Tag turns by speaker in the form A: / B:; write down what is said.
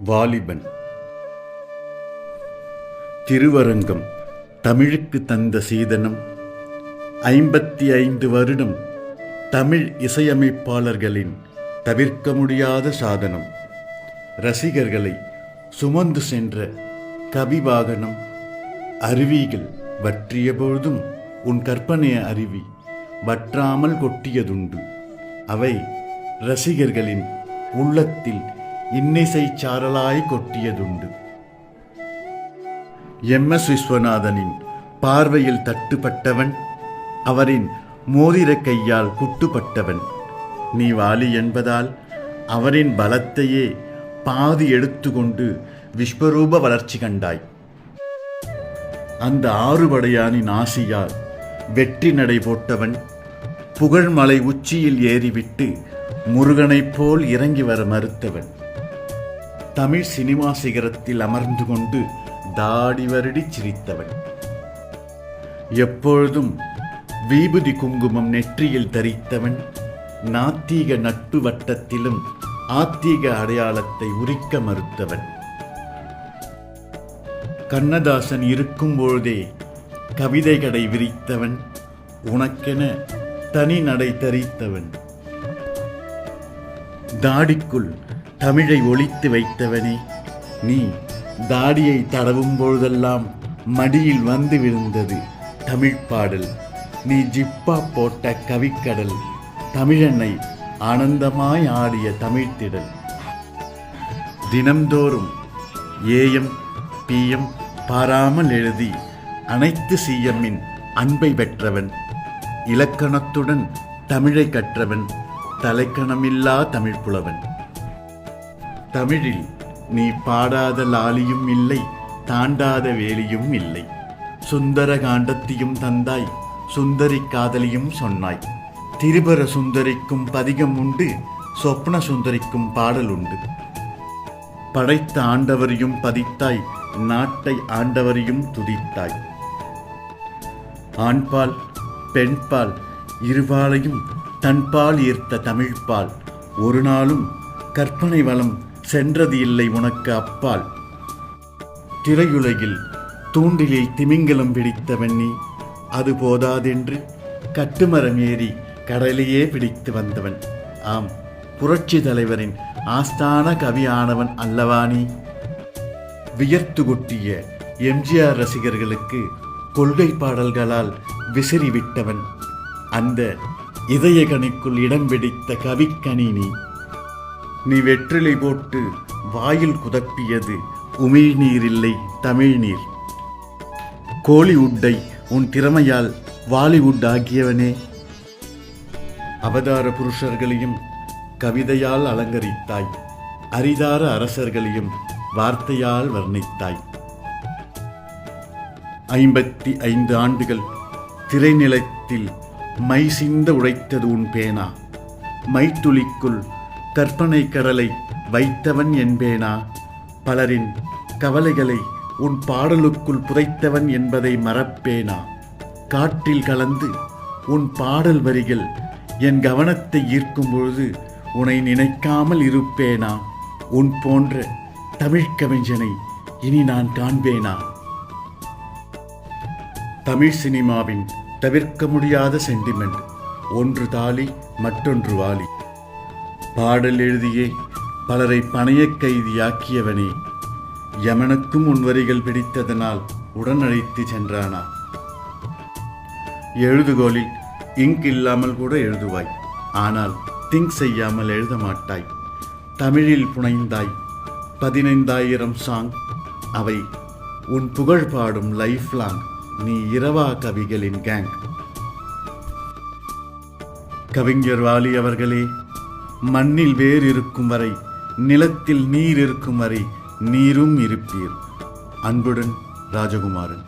A: வாலிபன். திருவரங்கம் தமிழுக்கு தந்த சீதனம். 55 வருடம் தமிழ் இசையமைப்பாளர்களின் தவிர்க்க முடியாத சாதனம். ரசிகர்களை சுமந்து சென்ற கவிவாகனம். அருவிகள் வற்றிய பொழுதும் உன் கற்பனை அருவி வற்றாமல் கொட்டியதுண்டு. அவை ரசிகர்களின் உள்ளத்தில் இன்னிசை சாரலாய் கொட்டியதுண்டு. எம்.எஸ். விஸ்வநாதனின் பார்வையில் தட்டுப்பட்டவன், அவரின் மோதிர கையால் குட்டுப்பட்டவன். நீ வாலி என்பதால் அவரின் பலத்தையே பாதி எடுத்துக்கொண்டு விஸ்வரூப வளர்ச்சி கண்டாய். அந்த ஆறுபடையானின் ஆசியால் வெற்றி நடை போட்டவன், புகழ்மலை உச்சியில் ஏறிவிட்டு முருகனைப் போல் இறங்கி வர மறுத்தவன். தமிழ் சினிமா சிகரத்தில் அமர்ந்து கொண்டு தாடி வருடி சிரித்தவன். எப்பொழுதும் விபூதி குங்குமம் நெற்றியில் தரித்தவன். நாத்திக நட்பு வட்டத்திலும் ஆத்திக அடையாளத்தை உரிக்க மறுத்தவன். கண்ணதாசன் இருக்கும் பொழுதே கவிதைகளை விரித்தவன். உனக்கென தனி நடை தரித்தவன். தாடிக்குள் தமிழை ஒளித்து வைத்தவனே, நீ தாடியை தடவும் பொழுதெல்லாம் மடியில் வந்து விழுந்தது தமிழ் பாடல். நீ ஜிப்பா போட்ட கவிக்கடல், தமிழனை ஆனந்தமாய் ஆடிய தமிழ்த்திடல். தினம்தோறும் AM PM பாராமல் எழுதி அனைத்து CMின் அன்பை பெற்றவன். இலக்கணத்துடன் தமிழை கற்றவன், தலைக்கணமில்லா தமிழ் புலவன். தமிழில் நீ பாடாத லாலியும் இல்லை, தாண்டாத வேலியும் இல்லை. சுந்தர காண்டத்தையும் தந்தாய், சுந்தரி காதலியும் சொன்னாய். திரிபுர சுந்தரிக்கும் பதிகம் உண்டு, சொப்ன சுந்தரிக்கும் பாடல் உண்டு. படைத்த ஆண்டவரையும் பதித்தாய், நாட்டை ஆண்டவரையும் துதித்தாய். ஆண்பால் பெண்பால் இருபாலையும் தன்பால் ஈர்த்த தமிழ்பால் ஒரு நாளும் கற்பனை வளம் சென்றது இல்லை உனக்கு அப்பால். திரையுலகில் தூண்டிலில் திமிங்கலம் பிடித்தவன் நீ, அது போதாதென்று கட்டுமரம் ஏறி கடலையே பிடித்து வந்தவன். ஆம், புரட்சி தலைவரின் ஆஸ்தான கவியானவன் அல்லவா நீ. வியர்த்து கொட்டிய MGR ரசிகர்களுக்கு கொள்கை பாடல்களால் விசிறி விட்டவன். அந்த இதய கணிக்குள் இடம் பிடித்த கவிக்கணி நீ. நீ வெற்றிலை போட்டு வாயில் குதப்பியது உமிழ்நீர் இல்லை தமிழ்நீர். கோலிவுட்டை உன் திறமையால் வாலிவுட் ஆகியவனே. அவதார புருஷர்களையும் கவிதையால் அலங்கரித்தாய், அரிதார அரசர்களையும் வார்த்தையால் வர்ணித்தாய். 55 ஆண்டுகள் திரைநிலத்தில் மை சிந்த உழைத்தது உன் பேனா. மைத்துளிக்குள் கற்பனை கடலை வைத்தவன் என்பேனா. பலரின் கவலைகளை உன் பாடலுக்குள் புதைத்தவன் என்பதை மறப்பேனா. காற்றில் கலந்து உன் பாடல் வரிகள் என் கவனத்தை ஈர்க்கும் பொழுது உன்னை நினைக்காமல் இருப்பேனா. உன் போன்ற தமிழ் கவிஞனை இனி நான் காண்பேனா. தமிழ் சினிமாவின் தவிர்க்க முடியாத சென்டிமெண்ட். ஒன்று தாலி, மற்றொன்று வாலி. பாடல் எழுதியே பலரை பணைய கைதியாக்கியவனே, யமனுக்கும் உன் வரிகள் பிடித்ததனால் உடனழைத்து சென்றானா. எழுதுகோலில் இங்க் இல்லாமல் கூட எழுதுவாய், ஆனால் திங்க் செய்யாமல் எழுத மாட்டாய். தமிழில் புனைந்தாய் 15,000 சாங். அவை உன் புகழ் பாடும் லைஃப் லாங். நீ இரவா கவிகளின் கேங். கவிஞர் வாலி அவர்களே, மண்ணில் வேர் இருக்கும் வரை, நிலத்தில் நீர் இருக்கும் வரை நீரும் இருப்பீர். அன்புடன், ராஜகுமாரன்.